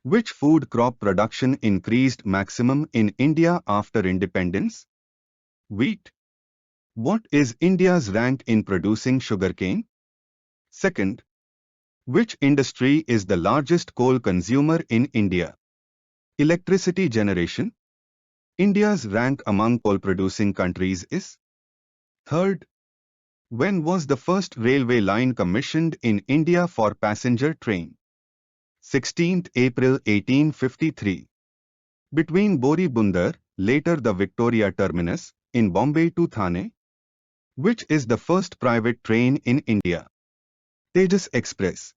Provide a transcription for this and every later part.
Which food crop production increased maximum in India after independence? Wheat. What is India's rank in producing sugarcane? Second. Which industry is the largest coal consumer in India? Electricity generation. India's rank among coal-producing countries is? Third. When was the first railway line commissioned in India for passenger train? 16th April 1853. Between Boribundar, later the Victoria Terminus, in Bombay to Thane. Which is the first private train in India? Tejas Express.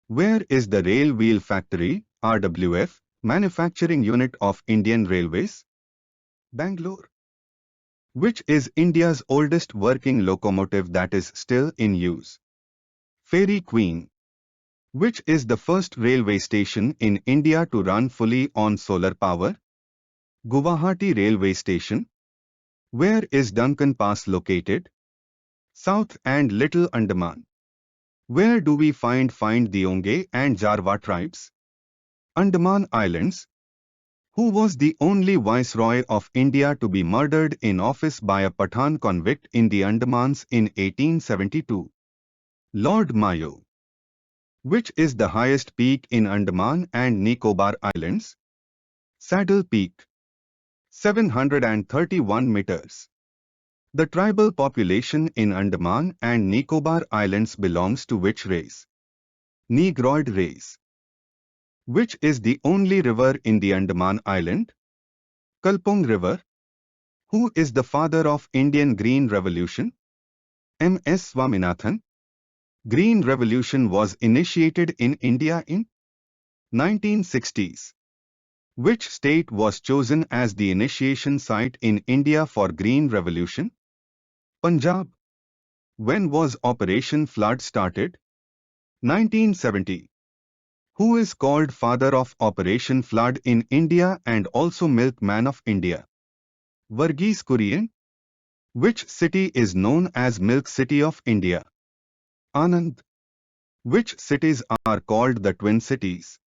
Where is the Rail Wheel Factory, RWF, manufacturing unit of Indian Railways? Bangalore. Which is India's oldest working locomotive that is still in use? Fairy Queen. Which is the first railway station in India to run fully on solar power? Guwahati Railway Station. Where is Duncan Pass located? South and Little Andaman. Where do we find the Onge and Jarwa tribes? Andaman Islands. Who was the only Viceroy of India to be murdered in office by a Pathan convict in the Andamans in 1872? Lord Mayo. Which is the highest peak in Andaman and Nicobar Islands? Saddle Peak. 731 meters. The tribal population in Andaman and Nicobar Islands belongs to which race? Negroid race. Which is the only river in the Andaman Island? Kalpong River. Who is the father of Indian Green Revolution? M.S. Swaminathan. Green Revolution was initiated in India in 1960s. Which state was chosen as the initiation site in India for Green Revolution? Punjab. When was Operation Flood started? 1970. Who is called father of Operation Flood in India and also milkman of India? Varghese Kurian. Which city is known as Milk City of India? Anand. Which cities are called the Twin Cities?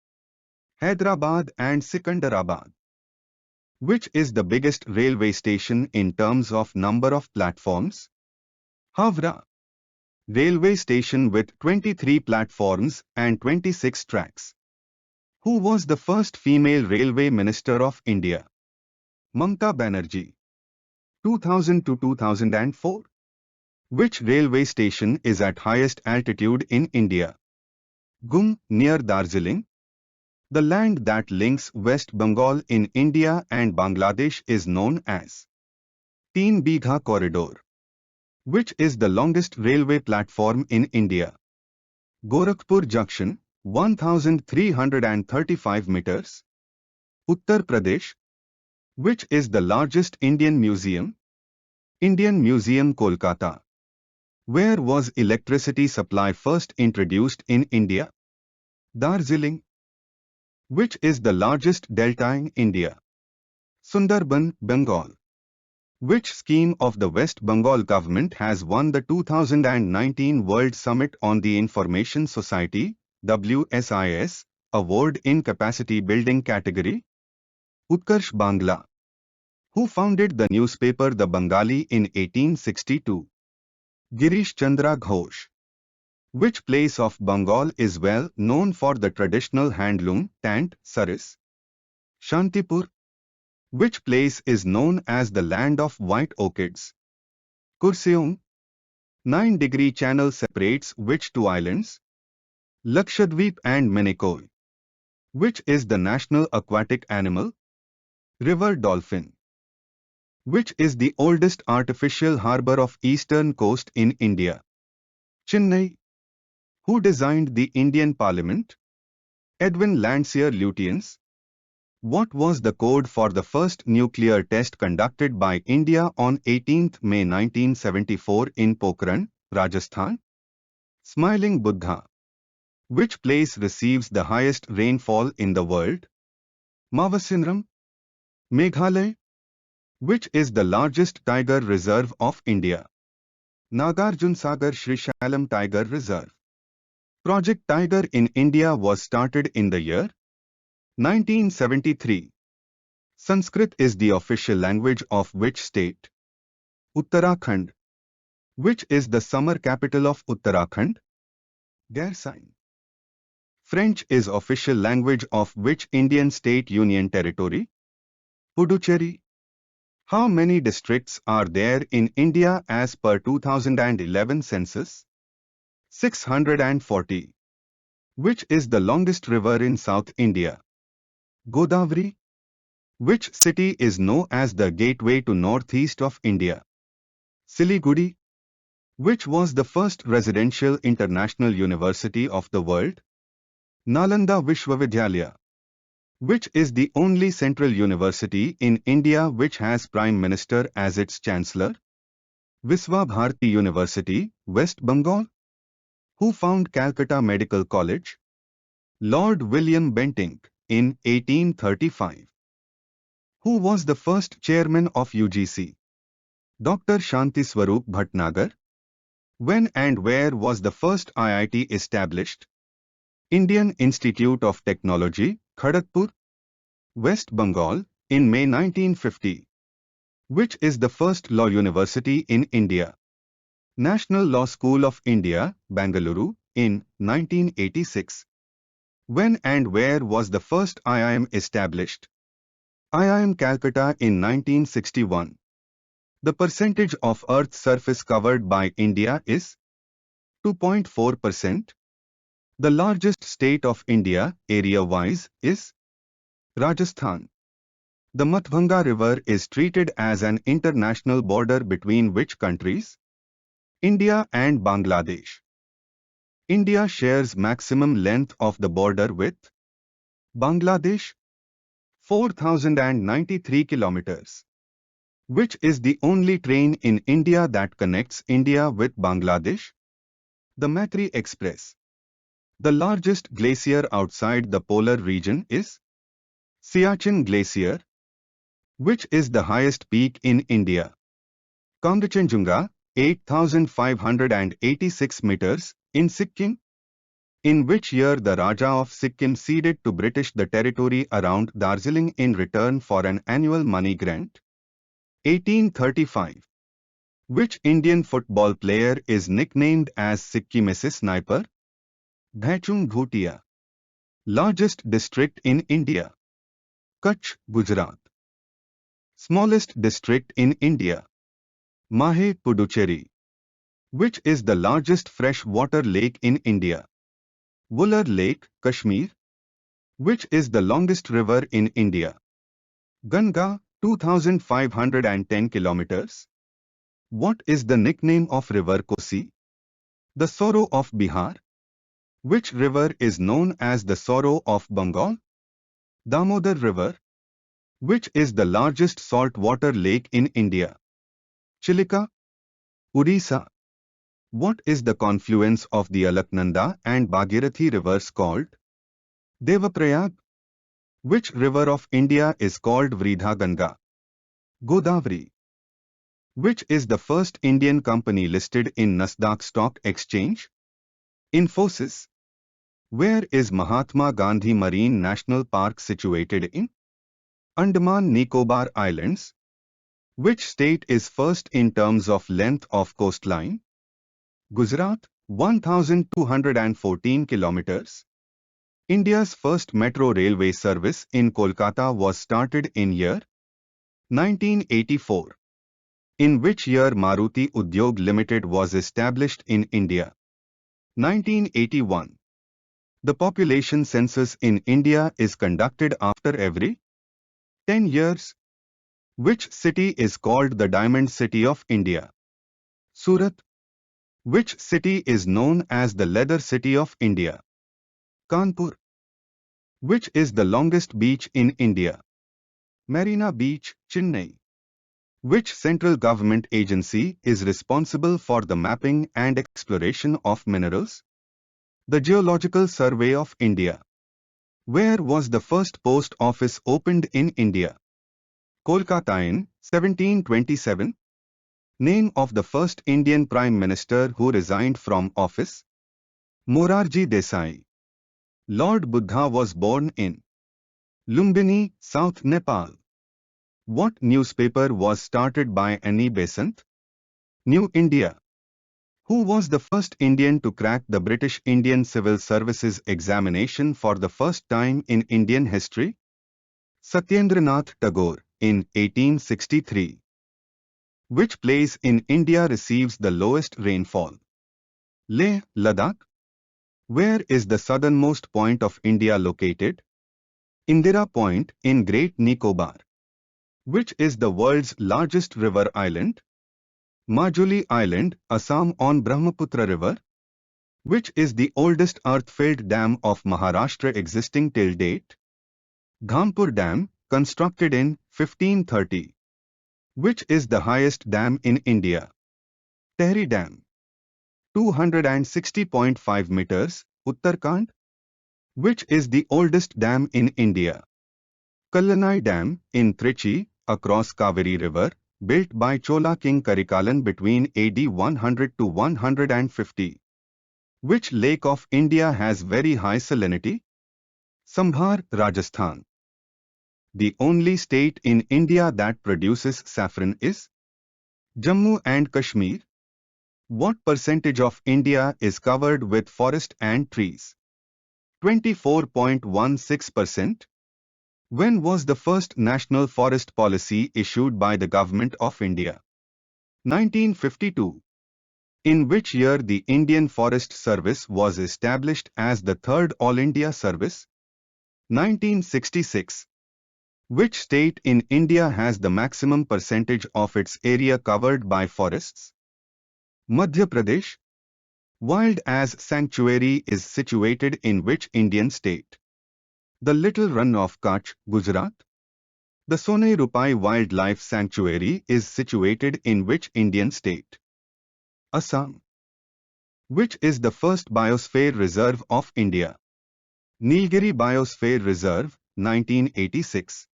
Hyderabad and Sikandarabad. Which is the biggest railway station in terms of number of platforms? Havra. Railway station with 23 platforms and 26 tracks. Who was the first female railway minister of India? Mamata Banerjee. 2000 to 2004. Which railway station is at highest altitude in India? Gung, near Darjeeling. The land that links West Bengal in India and Bangladesh is known as Teen Bigha Corridor. Which is the longest railway platform in India? Gorakhpur Junction, 1335 meters. Uttar Pradesh. Which is the largest Indian museum? Indian Museum, Kolkata. Where was electricity supply first introduced in India? Darjeeling. Which is the largest delta in India? Sundarban, Bengal. Which scheme of the West Bengal government has won the 2019 World Summit on the Information Society (WSIS) award in capacity building category? Utkarsh Bangla. Who founded the newspaper The Bengali in 1862? Girish Chandra Ghosh. Which place of Bengal is well known for the traditional handloom, tant, saris? Shantipur. Which place is known as the land of white orchids? Kurseong. 9-degree channel separates which two islands? Lakshadweep and Minikoy. Which is the national aquatic animal? River dolphin. Which is the oldest artificial harbour of eastern coast in India? Chennai. Who designed the Indian Parliament? Edwin Landseer Lutyens. What was the code for the first nuclear test conducted by India on 18 May 1974 in Pokhran, Rajasthan? Smiling Buddha. Which place receives the highest rainfall in the world? Mavasinram. Meghalaya. Which is the largest tiger reserve of India? Nagarjun Sagar Srishalam Tiger Reserve. Project Tiger in India was started in the year 1973. Sanskrit is the official language of which state? Uttarakhand. Which is the summer capital of Uttarakhand? Garsain. French is official language of which Indian state union territory? Puducherry. How many districts are there in India as per 2011 census? 640. Which is the longest river in South India? Godavari. Which city is known as the gateway to northeast of India? Siliguri. Which was the first residential international university of the world? Nalanda Vishwavidyalaya. Which is the only central university in India which has Prime Minister as its Chancellor? Visva Bharati University, West Bengal. Who found Calcutta Medical College? Lord William Bentinck in 1835. Who was the first chairman of UGC? Dr. Shanti Swarup Bhatnagar. When and where was the first IIT established? Indian Institute of Technology, Kharagpur, West Bengal, in May 1950. Which is the first law university in India? National Law School of India, Bangalore, in 1986. When and where was the first IIM established? IIM Calcutta in 1961. The percentage of Earth's surface covered by India is 2.4%. The largest state of India, area-wise, is Rajasthan. The Matbhanga River is treated as an international border between which countries? India and Bangladesh. India shares maximum length of the border with Bangladesh, 4,093 kilometers. Which is the only train in India that connects India with Bangladesh? The Maitri Express. The largest glacier outside the polar region is Siachen Glacier. Which is the highest peak in India? Kangchenjunga, 8,586 meters, in Sikkim. In which year the Raja of Sikkim ceded to British the territory around Darjeeling in return for an annual money grant? 1835. Which Indian football player is nicknamed as Sikkimese Sniper? Bhaichung Bhutia. Largest district in India? Kutch, Gujarat. Smallest district in India? Mahe, Puducherry. Which is the largest freshwater lake in India? Wular Lake, Kashmir. Which is the longest river in India? Ganga, 2,510 kilometers. What is the nickname of river Kosi? The sorrow of Bihar. Which river is known as the sorrow of Bengal? Damodar River. Which is the largest saltwater lake in India? Chilika, Odisha. What is the confluence of the Alaknanda and Bhagirathi rivers called? Devaprayag. Which river of India is called Vridha Ganga? Godavari. Which is the first Indian company listed in Nasdaq Stock Exchange? Infosys. Where is Mahatma Gandhi Marine National Park situated in? Andaman Nicobar Islands. Which state is first in terms of length of coastline? Gujarat, 1,214 kilometers. India's first metro railway service in Kolkata was started in year 1984. In which year Maruti Udyog Limited was established in India? 1981. The population census in India is conducted after every 10 years. Which city is called the Diamond City of India? Surat. Which city is known as the Leather City of India? Kanpur. Which is the longest beach in India? Marina Beach, Chennai. Which central government agency is responsible for the mapping and exploration of minerals? The Geological Survey of India. Where was the first post office opened in India? Kolkata in 1727. Name of the first Indian Prime Minister who resigned from office? Morarji Desai. Lord Buddha was born in Lumbini, South Nepal. What newspaper was started by Annie Besant? New India. Who was the first Indian to crack the British Indian Civil Services examination for the first time in Indian history? Satyendranath Tagore, in 1863. Which place in India receives the lowest rainfall? Leh, Ladakh. Where is the southernmost point of India located? Indira Point in Great Nicobar. Which is the world's largest river island? Majuli Island, Assam on Brahmaputra River. Which is the oldest earth-filled dam of Maharashtra existing till date? Dhampur Dam, constructed in 1530. Which is the highest dam in India? Tehri Dam. 260.5 meters, Uttarakhand. Which is the oldest dam in India? Kallanai Dam, in Trichy, across Kaveri River, built by Chola King Karikalan between AD 100 to 150. Which lake of India has very high salinity? Sambhar, Rajasthan. The only state in India that produces saffron is Jammu and Kashmir. What percentage of India is covered with forest and trees? 24.16%. When was the first national forest policy issued by the Government of India? 1952. In which year the Indian Forest Service was established as the third All India Service? 1966. Which state in India has the maximum percentage of its area covered by forests? Madhya Pradesh. Wild Ass Sanctuary is situated in which Indian state? The Little Run of Kutch, Gujarat. The Sonai Rupai Wildlife Sanctuary is situated in which Indian state? Assam. Which is the first biosphere reserve of India? Nilgiri Biosphere Reserve, 1986.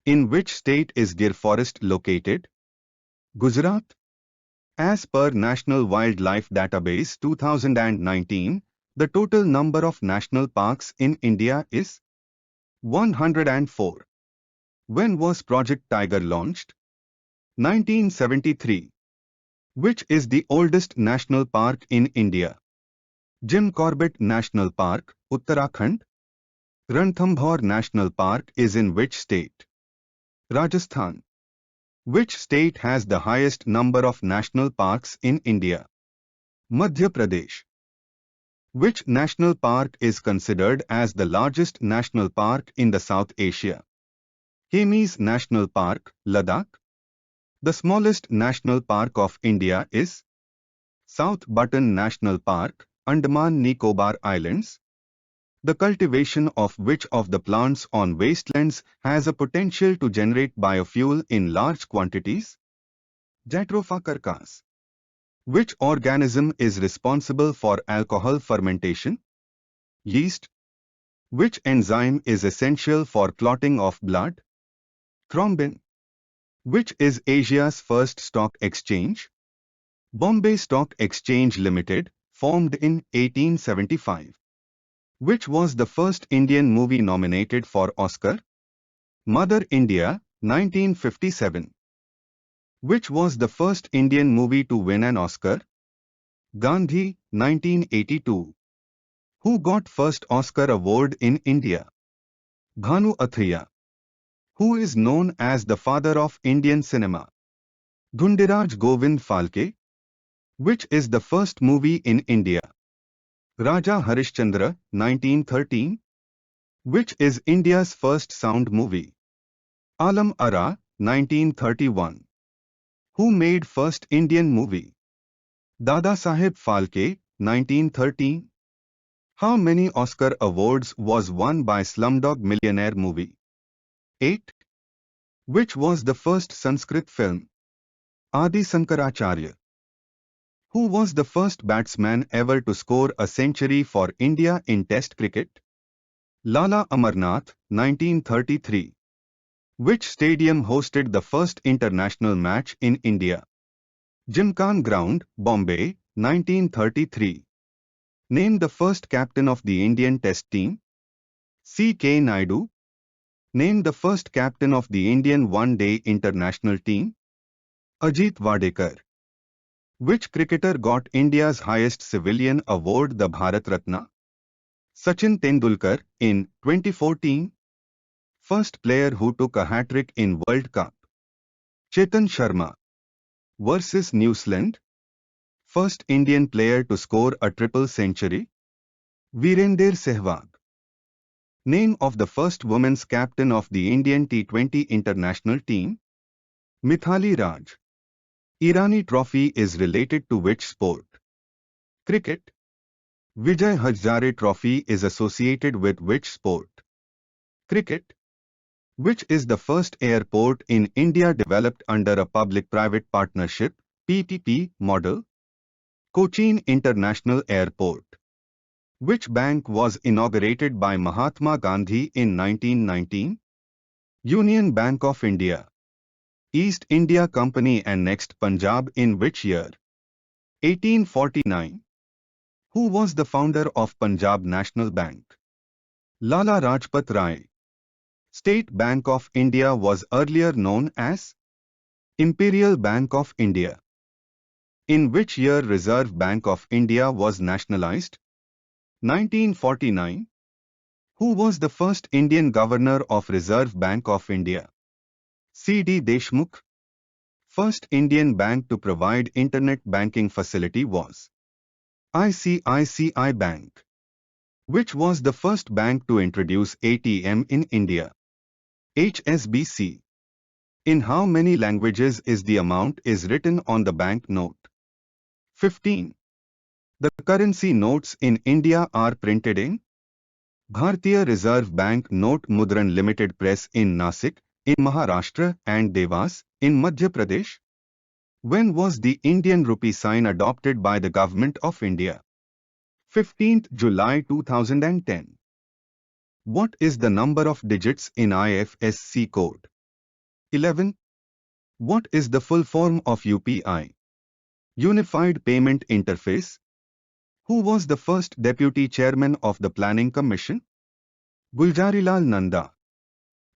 In which state is Gir Forest located? Gujarat. As per National Wildlife Database 2019, the total number of national parks in India is 104. When was Project Tiger launched? 1973. Which is the oldest national park in India? Jim Corbett National Park, Uttarakhand. Ranthambore National Park is in which state? Rajasthan. Which state has the highest number of national parks in India? Madhya Pradesh. Which national park is considered as the largest national park in the South Asia? Hemis National Park, Ladakh. The smallest national park of India is South Button National Park, Andaman Nicobar Islands. The cultivation of which of the plants on wastelands has a potential to generate biofuel in large quantities? Jatropha carcass. Which organism is responsible for alcohol fermentation? Yeast. Which enzyme is essential for clotting of blood? Thrombin. Which is Asia's first stock exchange? Bombay Stock Exchange Limited, formed in 1875. Which was the first Indian movie nominated for Oscar? Mother India, 1957. Which was the first Indian movie to win an Oscar? Gandhi, 1982. Who got first Oscar award in India? Bhanu Athreya. Who is known as the father of Indian cinema? Dhundiraj Govind Phalke. Which is the first movie in India? Raja Harishchandra, 1913. Which is India's first sound movie? Alam Ara, 1931. Who made first Indian movie? Dada Saheb Phalke, 1913. How many Oscar awards was won by Slumdog Millionaire movie? 8. Which was the first Sanskrit film? Adi Sankaracharya. Who was the first batsman ever to score a century for India in Test cricket? Lala Amarnath, 1933. Which stadium hosted the first international match in India? Gymkhana Ground, Bombay, 1933. Name the first captain of the Indian Test team. C. K. Naidu. Name the first captain of the Indian one-day international team. Ajit Wadekar. Which cricketer got India's highest civilian award, the Bharat Ratna? Sachin Tendulkar, in 2014. First player who took a hat-trick in World Cup. Chetan Sharma. Versus New Zealand. First Indian player to score a triple century. Virender Sehwag. Name of the first women's captain of the Indian T20 international team. Mithali Raj. Irani Trophy is related to which sport? Cricket. Vijay Hazare Trophy is associated with which sport? Cricket. Which is the first airport in India developed under a public-private partnership (PPP) model? Cochin International Airport. Which bank was inaugurated by Mahatma Gandhi in 1919? Union Bank of India. East India Company annexed Punjab in which year? 1849. Who was the founder of Punjab National Bank? Lala Rajpat Rai. State Bank of India was earlier known as Imperial Bank of India. In which year Reserve Bank of India was nationalized? 1949. Who was the first Indian governor of Reserve Bank of India? C.D. Deshmukh. First Indian bank to provide internet banking facility was ICICI Bank. Which was the first bank to introduce ATM in India? HSBC. In how many languages is the amount is written on the bank note? 15. The currency notes in India are printed in Bharatiya Reserve Bank Note Mudran Limited Press in Nasik, in Maharashtra, and Devas, in Madhya Pradesh. When was the Indian rupee sign adopted by the Government of India? 15th July 2010. What is the number of digits in IFSC code? 11. What is the full form of UPI? Unified Payment Interface. Who was the first deputy chairman of the Planning Commission? Gulzarilal Nanda.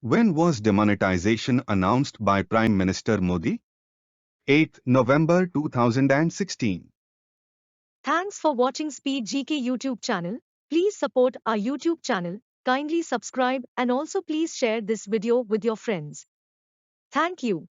When was demonetization announced by Prime Minister Modi? 8th November 2016. Thanks for watching Speed GK YouTube channel. Please support our YouTube channel, kindly subscribe and also please share this video with your friends. Thank you.